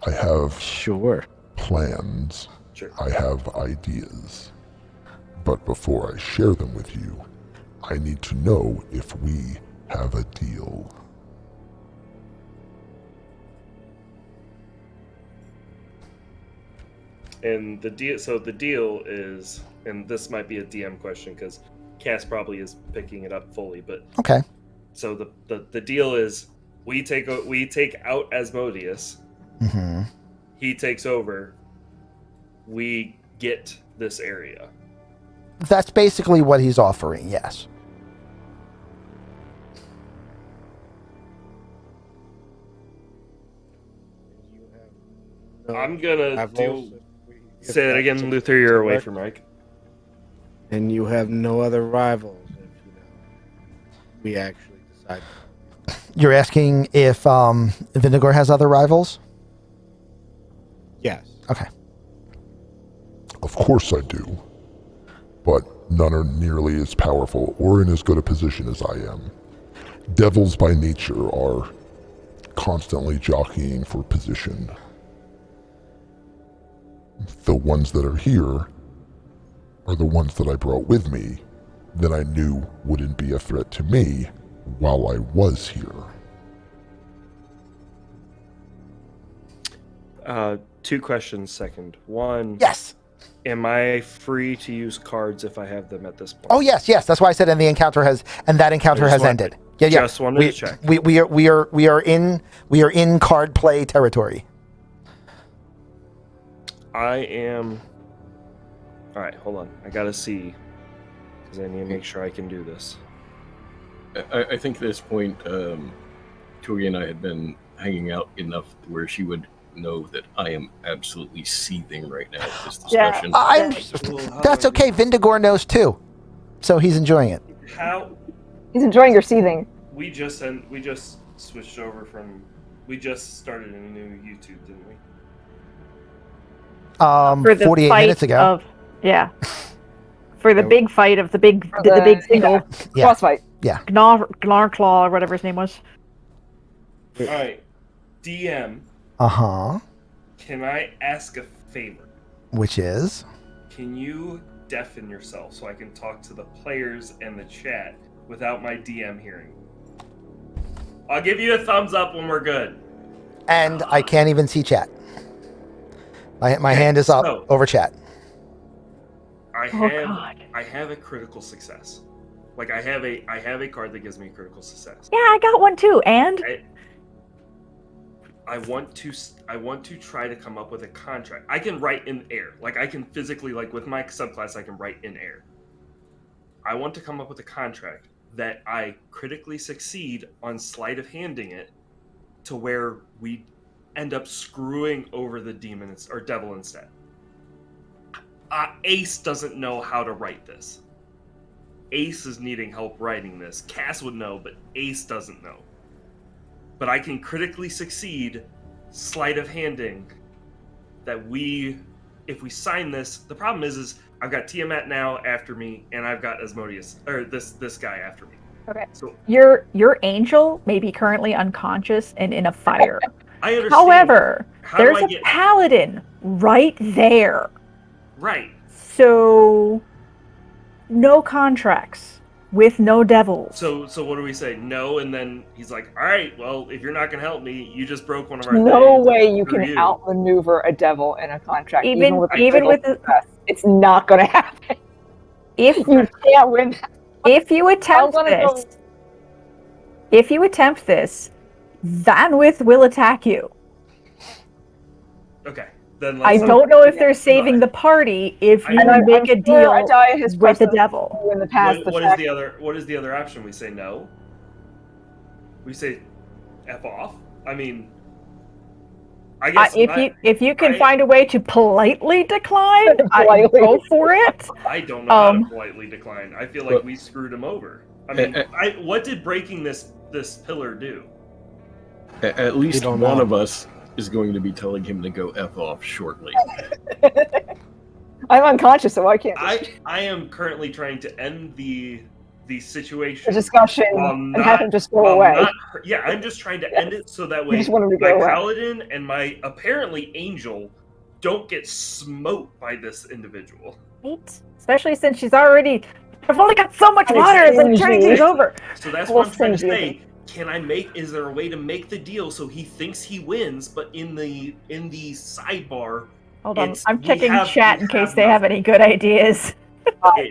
I have Sure. plans. Sure. I have ideas. But before I share them with you, I need to know if we have a deal. And the deal is, and this might be a DM question because Cass probably is picking it up fully, but Okay. so the deal is we take out Asmodeus, Mm-hmm. he takes over, we get this area. That's basically what he's offering, yes. I'm gonna do. If Say that that's again, something Luther. You're to away work. from Mike. And you have no other rivals if we actually decide. You're asking if Vindigor has other rivals? Yes. Okay. Of course I do. But none are nearly as powerful or in as good a position as I am. Devils by nature are constantly jockeying for position. The ones that are here are the ones that I brought with me that I knew wouldn't be a threat to me while I was here. Two questions. Second, one. Yes. Am I free to use cards if I have them at this point? Oh yes, yes. That's why I said that encounter has ended. Yeah, yeah. Just wanted to check. We are in card play territory. I am. All right, hold on. I gotta see because I need to make sure I can do this. I think at this point, Tori and I had been hanging out enough to where she would know that I am absolutely seething right now with this Yeah. discussion. That's okay. Vindigor knows too, so he's enjoying it. How He's enjoying your seething. we just switched over from. We just started a new YouTube, didn't we? For the 48 fight minutes ago. of for the Yeah. big fight of the big For the big single Yeah. Boss fight. Gnarclaw or whatever his name was. All right, DM. Uh-huh. Can I ask a favor? Which is? Can you deafen yourself so I can talk to the players and the chat without my DM hearing? I'll give you a thumbs up when we're good. And I can't even see chat. My hand is up so- over chat. I Oh, have God. I have a critical success. Like I have a card that gives me critical success. Yeah, I got one too. And I want to try to come up with a contract. I can write in air. Like I can physically, like with my subclass, I can write in air. I want to come up with a contract that I critically succeed on sleight of handing it to where we end up screwing over the demons or devil instead. Ace doesn't know how to write this. Ace is needing help writing this. Cass would know, but Ace doesn't know. But I can critically succeed sleight of handing that if we sign this, the problem is I've got Tiamat now after me, and I've got Asmodeus, or this guy after me. Okay. So your angel may be currently unconscious and in a fire. I understand. However, How do there's I a get paladin right there. right? So no contracts with no devils. So what do we say? No, and then he's like, "All right, well, if you're not gonna help me, you just broke one of our No things. way you Screw can you." outmaneuver a devil in a contract. Even with the- it's not going to happen. if You can't win that. if you attempt gonna go- this, Vanwith will attack you. Okay, then I let's. don't know if they're saving the party if you And I'm make a sure deal Adaya has with pressed the us devil. in the past. What is the other option? We say no. We say F off. I mean, I guess if you can I- find a way to politely decline, Politely. go for it. I don't know how to Um, politely decline. I feel like But- we screwed him over. I mean, what did breaking this pillar do? At least don't one know. of us is going to be telling him to go F off shortly. I'm unconscious, so I can't. I am currently trying to end the situation. The discussion while and have him just go while away. yeah, I'm just trying to end it so that way just want him to my go away. paladin and my apparently angel don't get smote by this individual. right? Especially since she's already. I've only got so much And water as I'm it's turning stingy. things over. So that's Well, what I'm trying to stingy, say. Can I make? Is there a way to make the deal so he thinks he wins, but in the sidebar? Hold on, It's- I'm we checking have- chat we in case have they have nothing. any good ideas.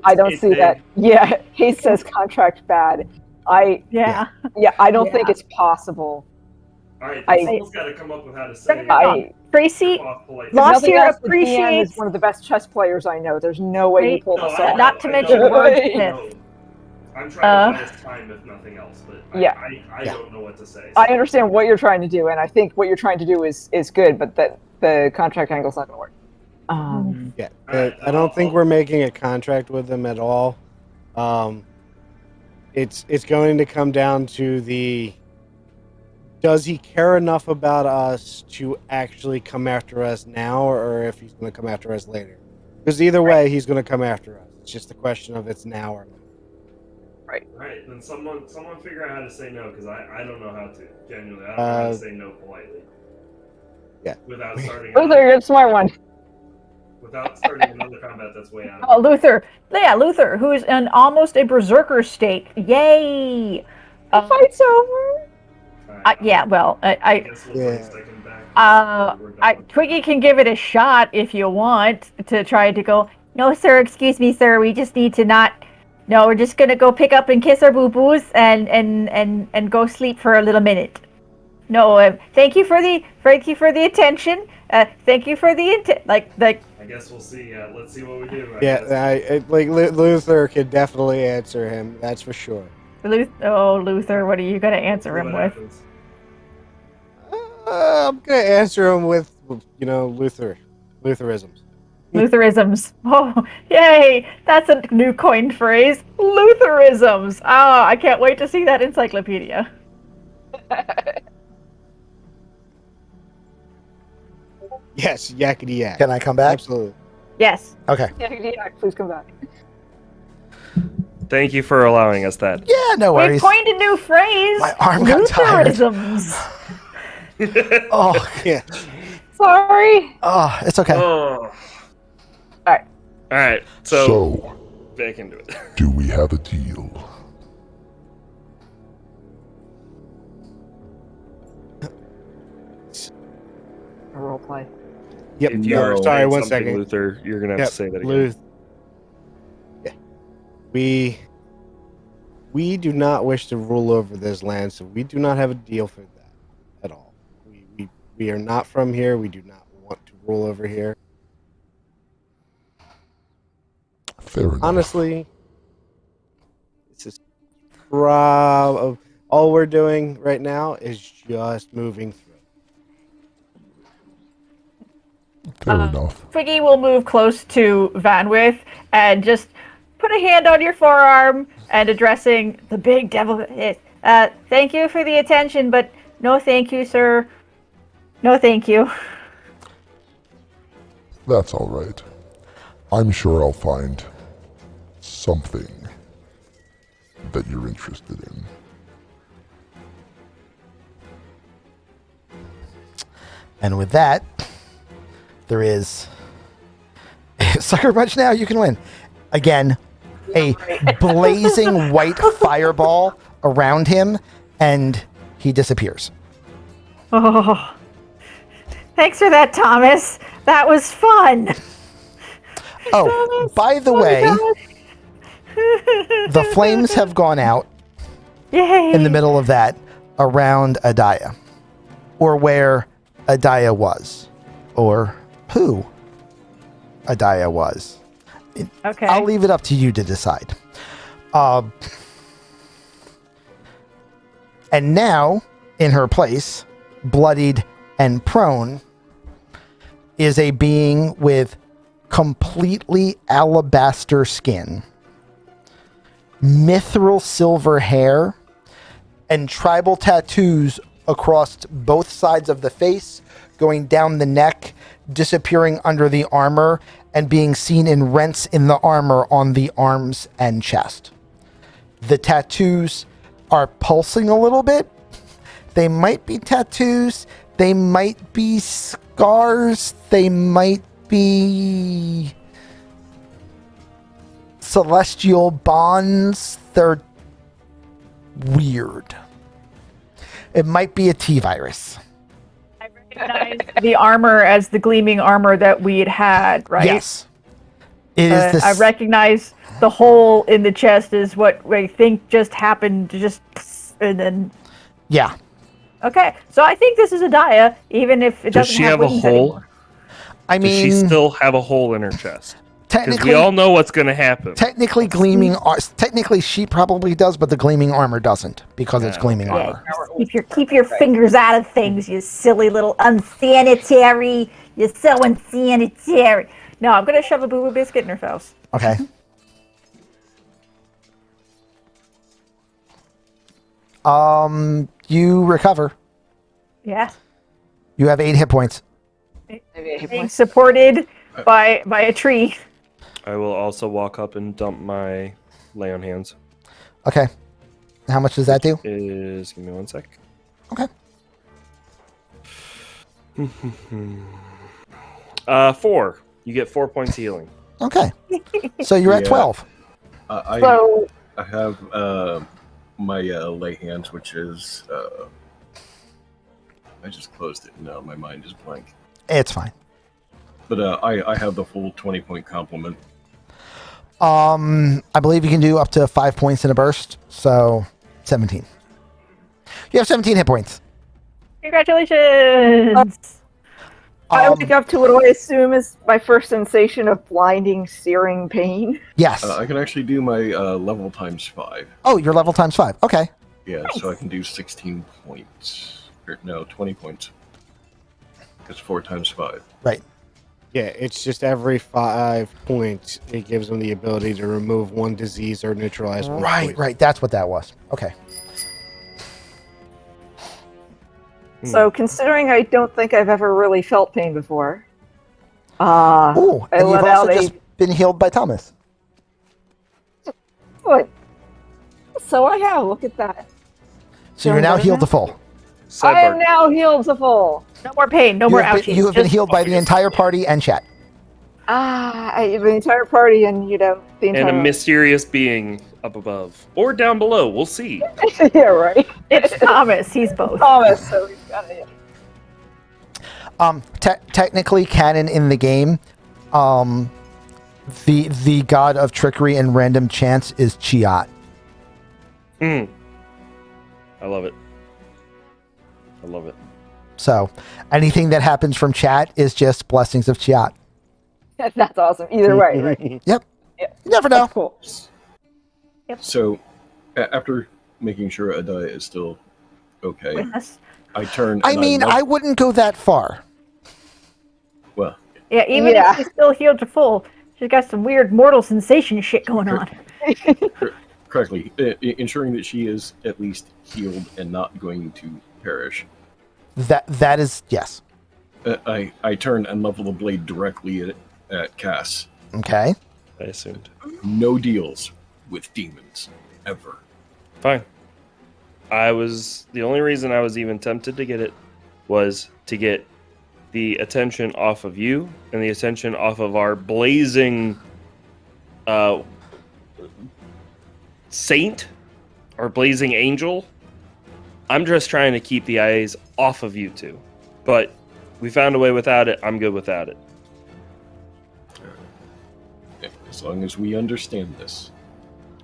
I don't It's see that. Yeah, he says contract bad. I Yeah. don't Yeah. think it's possible. All right, I- someone's got to come up with how to say. Tracy, off politely. If Lost nothing here else, the DM appreciates- is one of the best chess players I know. There's no way he Right. pulled No, this I off. know, Not to I mention know. wordsmith. No. I'm trying to buy us time if nothing else, but Yeah. I don't know what to say. I understand what you're trying to do, and I think what you're trying to do is good, but that the contract angle's not going to work. Yeah, Alright, I don't think we're making a contract with them at all. It's going to come down to does he care enough about us to actually come after us now, or if he's going to come after us later? Because either way, he's going to come after us. It's just a question of it's now or not. Right, then someone figure out how to say no, because I don't know how to. Genuinely, I don't know how to say no politely. Yeah. Without starting. Luther, you're the smart one. Without starting another combat that's way out of. Oh, Luther. Yeah, Luther, who is in almost a berserker state. Yay! The fight's over. Alright, Yeah, well, I guess we'll Yeah. put a second back. Twiggy can give it a shot if you want to try to go. No, sir, excuse me, sir. We just need to not. No, we're just gonna go pick up and kiss our boo boos and go sleep for a little minute. No, thank you for the attention. Thank you for the like. I guess we'll see. Let's see what we do. I guess. Luther could definitely answer him. That's for sure. Luther, what are you gonna answer See him what with? happens. I'm gonna answer him with Lutheranisms. Lutheranisms. Oh, yay! That's a new coined phrase. Lutheranisms. Oh, I can't wait to see that encyclopedia. Yes, yakety yak. Can I come back? Absolutely. Yes. Okay. Yeah, please come back. Thank you for allowing us that. Yeah, no We worries. coined a new phrase. My arm got tired. Lutheranisms. Oh, Yeah. Sorry. oh, it's okay. Oh. Alright. All right. So So, back into it. do we have a deal? A role play. Yep. If you No. are Sorry, saying one something, second. Luther, you're gonna have Yep, to say that again. Luth. Yeah. We do not wish to rule over this land, so we do not have a deal for that at all. We are not from here. We do not want to rule over here. Fair enough. Honestly, this is all we're doing right now is just moving through. Fair enough. Twiggy will move close to Vanwith and just put a hand on your forearm and addressing the big devil. Thank you for the attention, but no thank you, sir. No thank you. That's all right. I'm sure I'll find something that you're interested in. And with that, there is Sucker Punch now. You can win. Again, a blazing white fireball around him, and he disappears. Oh, thanks for that, Thomas. That was fun. Oh, by the way, the flames have gone out Yay! in the middle of that around Adaya, or where Adaya was, or who Adaya was. Okay. I'll leave it up to you to decide. And now, in her place, bloodied and prone, is a being with completely alabaster skin, mithril silver hair, and tribal tattoos across both sides of the face, going down the neck, disappearing under the armor, and being seen in rents in the armor on the arms and chest. The tattoos are pulsing a little bit. They might be tattoos. They might be scars. They might be celestial bonds. They're weird. It might be a T-virus. I recognize the armor as the gleaming armor that we had, right? Yes. It is this. I recognize the hole in the chest is what I think just happened, and then... Yeah. Okay, so I think this is a Dia, even if it Does doesn't she have have a wings hole? anymore. I Does mean, she still have a hole in her chest? Because technically, we all know what's going to happen. technically, technically, she probably does, but the gleaming armor doesn't because it's Yeah, gleaming okay. armor. Keep your fingers out of things, you silly little unsanitary. You're so unsanitary. No, I'm gonna shove a boo boo biscuit in her face. Okay. You recover. Yeah. You have 8 hit points. Being supported by a tree. I will also walk up and dump my lay on hands. Okay. How much does that do? Give me 1 sec. Okay. 4. You get 4 points healing. Okay. So you're at Yeah. 12. So I have my lay hands, which is I just closed it. Now my mind is blank. It's fine. But I have the full 20-point compliment. I believe you can do up to 5 points in a burst. So 17. You have 17 hit points. Congratulations! I wake up to what I assume is my first sensation of blinding, searing pain. Yes. I can actually do my level times 5. Oh, your level times 5. Okay. Yeah, so I can do 16 points. Or, no, 20 points. Because 4 times 5. Right. Yeah, it's just every 5 points, it gives them the ability to remove 1 disease or neutralize 1 Right, poison. right. That's what that was. Okay. So considering I don't think I've ever really felt pain before, Ooh, I and you've let out also just been healed by Thomas. What? So I have. Look at that. So you're now healed to full. I am Sidebar. now healed to full. No more pain, no more ouchies. You have been Just- healed by the entire party and chat. The entire party and the entire. And a mysterious being up above. Or down below. We'll see. yeah, right. It's Thomas. He's both. Thomas, so he's got it. Technically, canon in the game, the god of trickery and random chance is Chiat. I love it. I love it. So anything that happens from chat is just blessings of Chiat. That's awesome. Either way, right? Yep. Yeah. You never know. That's cool. So, after making sure Adaya is still okay, Yes. I turn. I and mean, look- I wouldn't go that far. well, Yeah, even Yeah. if she's still healed to full, she's got some weird mortal sensation shit going on. correctly, ensuring that she is at least healed and not going to perish. That is yes. I turn and level the blade directly at Cass. Okay. I assumed. No deals with demons ever. Fine. The only reason I was even tempted to get it was to get the attention off of you and the attention off of our blazing saint, our blazing angel. I'm just trying to keep the eyes off of you two. But we found a way without it. I'm good without it. As long as we understand this.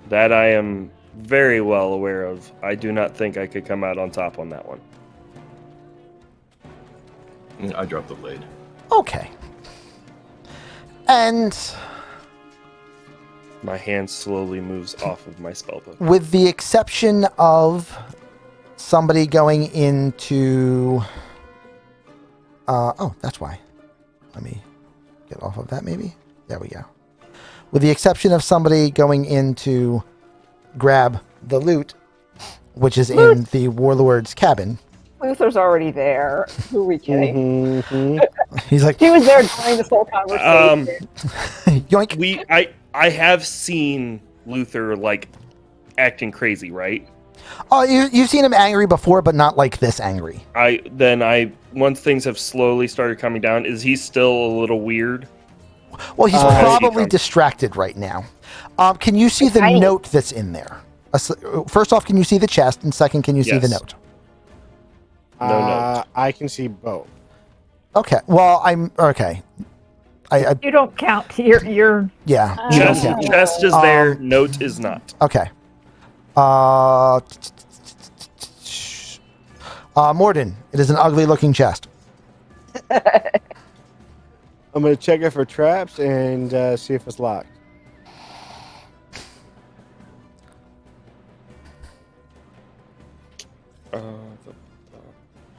That I am very well aware of. I do not think I could come out on top on that one. I drop the blade. Okay. And My hand slowly moves off of my spellbook. with the exception of somebody going into... oh, that's why. Let me get off of that, maybe. There we go. With the exception of somebody going in to grab the loot, which is in the warlord's cabin. Luther's already there. Who are we kidding? He's like, He was there during this whole conversation. yoink. I have seen Luther like acting crazy, right? Oh, you've seen him angry before, but not like this angry. Once things have slowly started coming down, is he still a little weird? Well, he's Has he probably come? distracted right now. Can you see the Tiny. note that's in there? First off, can you see the chest? And second, can you see the Yes. note? No note. I can see both. Okay. Well, okay. I You don't count. You're yeah. you don't Chest, count. chest is there, note is not. Okay. Morden, it is an ugly looking chest. I'm gonna check it for traps and see if it's locked.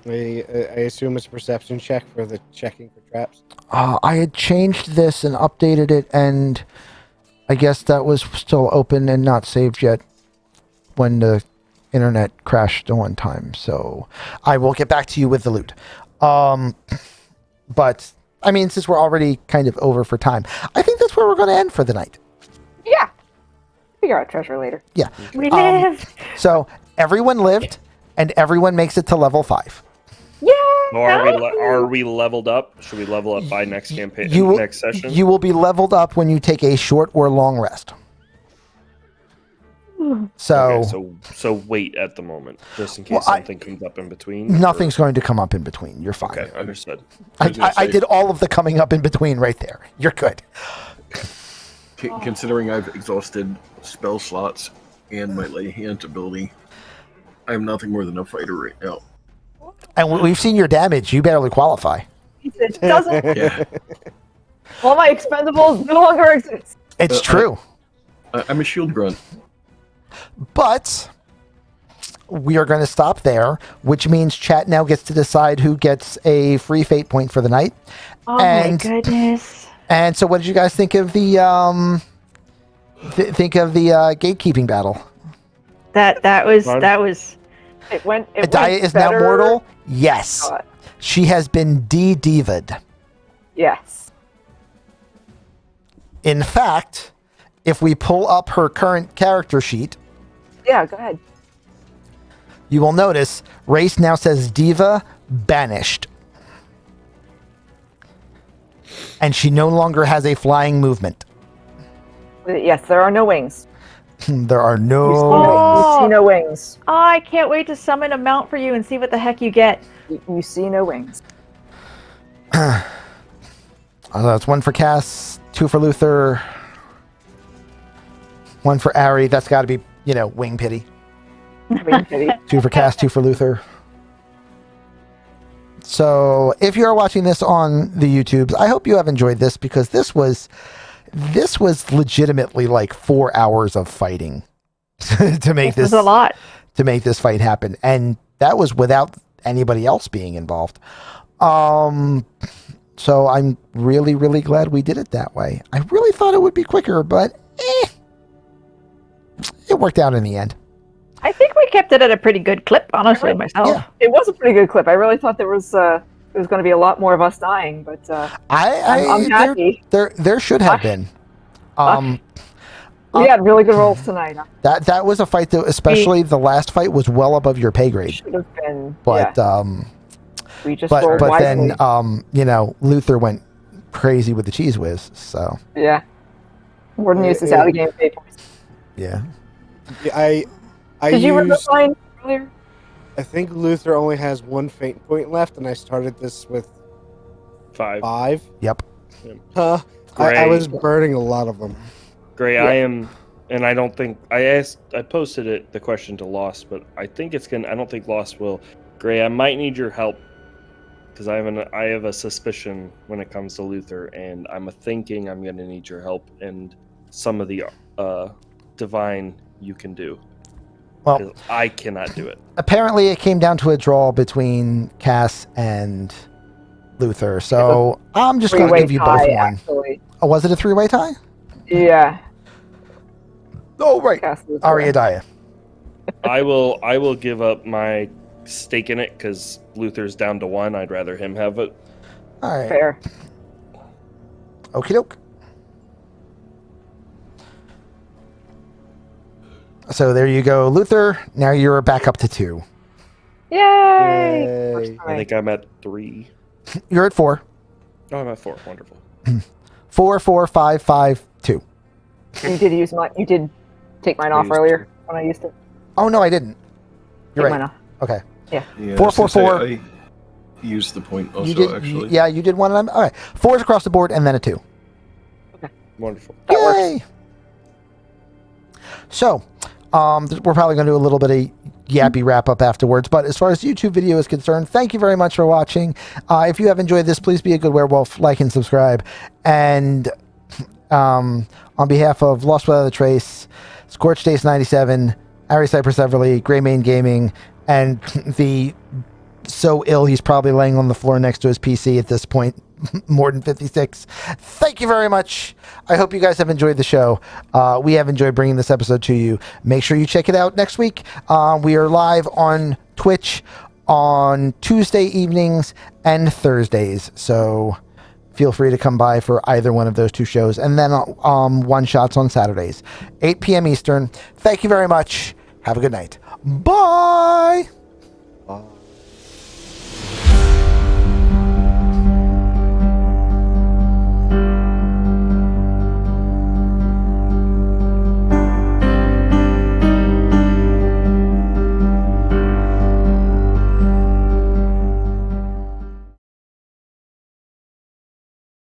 I assume it's a perception check for the checking for traps. I had changed this and updated it, and I guess that was still open and not saved yet when the internet crashed the one time. So I will get back to you with the loot. But I mean, since we're already kind of over for time, I think that's where we're going to end for the night. Yeah. Figure out treasure later. Yeah. we live. So everyone lived, and everyone makes it to level 5. Yeah. Or are we leveled up? Should we level up by next campaign? Next session? You will be leveled up when you take a short or long rest. So, Okay, so wait at the moment, just in case Well, something comes up in between. nothing's going to come up in between. You're fine. Okay, understood. I was gonna I say- did all of the coming up in between right there. You're good. Considering I've exhausted spell slots and my lay hands ability, I'm nothing more than a fighter right now. And we've seen your damage. You barely qualify. It doesn't. Yeah, All my expendables no longer exist. It's true. I'm a shield grunt. But we are going to stop there, which means chat now gets to decide who gets a free fate point for the night. Oh and- my goodness. And so, what did you guys think of the gatekeeping battle? That was Fun. It went. It Adaya went is now better. mortal. Yes, God. she has been de-diva'd. Yes. In fact, if we pull up her current character sheet, Yeah. Go ahead. you will notice race now says Diva banished. And she no longer has a flying movement. Yes, there are no wings. There are no You wings. see no wings. Oh, I can't wait to summon a mount for you and see what the heck you get. You see no wings. That's 1 for Cass, 2 for Luther, 1 for Ari. That's got to be, wing pity. Wing pity. 2 for Cass, 2 for Luther. So, if you are watching this on the YouTubes, I hope you have enjoyed this because this was legitimately like 4 hours of fighting to make This was a lot. to make this fight happen, and that was without anybody else being involved. So I'm really, really glad we did it that way. I really thought it would be quicker, but it worked out in the end. I think we kept it at a pretty good clip, honestly, myself. Yeah. It was a pretty good clip. I really thought there was going to be a lot more of us dying, but I'm happy. There should have been. We had really good rolls tonight. That was a fight that, especially the last fight, was well above your pay grade. Should have been. But we just but rolled wisely. then Luther went crazy with the cheese whiz. So Yeah. Morden used his out of game papers. yeah. I Did you remember used, mine earlier? I think Luther only has 1 fate point left, and I started this with 5. 5. Yep. Huh? I Great. was burning a lot of them. Gray, Yeah. I am, and I don't think I posted the question to Lost, but I think I don't think Lost will. Gray, I might need your help because I have a suspicion when it comes to Luther, and I'm thinking I'm going to need your help and some of the divine you can do. Well, 'Cause I cannot do it. apparently it came down to a draw between Cass and Luther. So I'm just going to Three-way give you both tie, one. actually. Oh, was it a three-way tie? Yeah. Oh, right. Cast Luther. Ariadaya. I will give up my stake in it because Luther's down to 1. I'd rather him have it. All right. Fair. Okie doke. So there you go, Luther. Now you're back up to 2. Yay! First Yay. I time. think I'm at 3. You're at 4. Oh, I'm at 4. Wonderful. 4, 4, 5, 5, 2. You did use mine. You did take mine off used earlier when I used it. Oh no, I didn't. You're Take right. mine off. Okay. Yeah, 4, 4, 4. I used the point also, You did. actually. Yeah, you did one. And all right. 4 is across the board, and then a 2. Wonderful. That works. Yay! So, we're probably going to do a little bit of yappy wrap up afterwards. But as far as YouTube video is concerned, thank you very much for watching. If you have enjoyed this, please be a good werewolf, like and subscribe. And on behalf of Lost Without a Trace, Scorched Ace 97, Ari Cypress Everly, Greymane Gaming, and the so ill he's probably laying on the floor next to his PC at this point, more than 56. Thank you very much. I hope you guys have enjoyed the show. We have enjoyed bringing this episode to you. Make sure you check it out next week. We are live on Twitch on Tuesday evenings and Thursdays. So feel free to come by for either one of those 2 shows. And then one shots on Saturdays, 8 p.m. Eastern. Thank you very much. Have a good night. Bye. Bye.